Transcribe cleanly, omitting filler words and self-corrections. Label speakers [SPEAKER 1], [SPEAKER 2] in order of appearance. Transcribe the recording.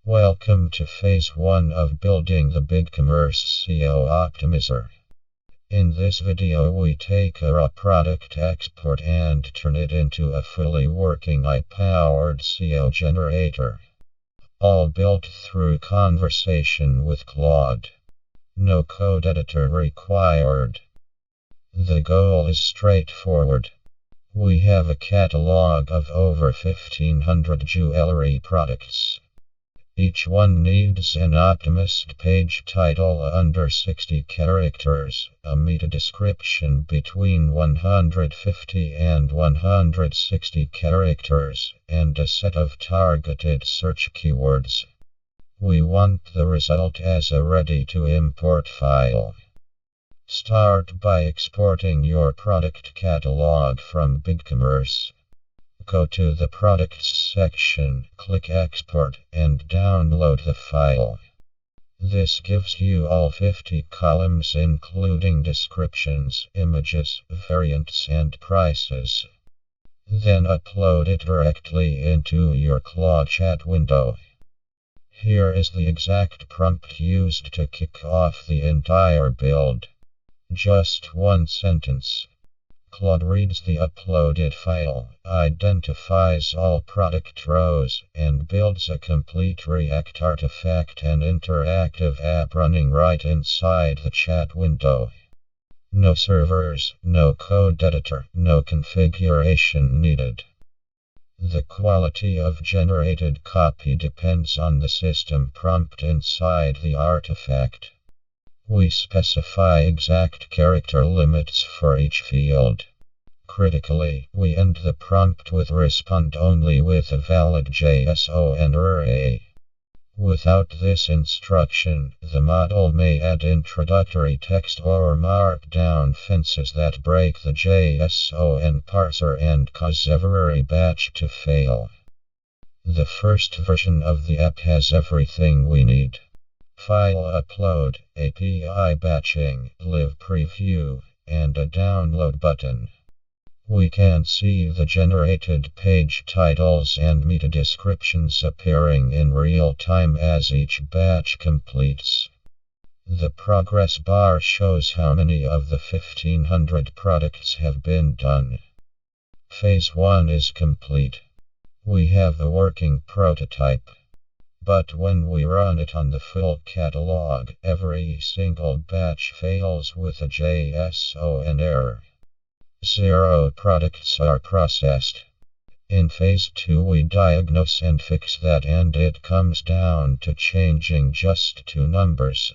[SPEAKER 1] Welcome to Phase 1 of building the BigCommerce SEO Optimizer. In this video we take a raw product export and turn it into a fully working AI-powered SEO generator. All built through conversation with Claude. No code editor required. The goal is straightforward. We have a catalog of over 1500 jewelry products. Each one needs an optimized page title under 60 characters, a meta description between 150 and 160 characters, and a set of targeted search keywords. We want the result as a ready-to-import file. Start by exporting your product catalog from BigCommerce. Go to the Products section, click Export, and download the file. This gives you all 50 columns including descriptions, images, variants, and prices. Then upload it directly into your Claude chat window. Here is the exact prompt used to kick off the entire build. Just one sentence. Claude reads the uploaded file, identifies all product rows, and builds a complete React artifact and interactive app running right inside the chat window. No servers, no code editor, no configuration needed. The quality of generated copy depends on the system prompt inside the artifact. We specify exact character limits for each field. Critically, we end the prompt with respond only with a valid JSON array. Without this instruction, the model may add introductory text or markdown fences that break the JSON parser and cause every batch to fail. The first version of the app has everything we need. File upload, API batching, live preview, and a download button. We can see the generated page titles and meta descriptions appearing in real time as each batch completes. The progress bar shows how many of the 1500 products have been done. Phase 1 is complete. We have a working prototype. But when we run it on the full catalog, every single batch fails with a JSON error. 0 products are processed. In Phase 2 we diagnose and fix that, and it comes down to changing just 2 numbers.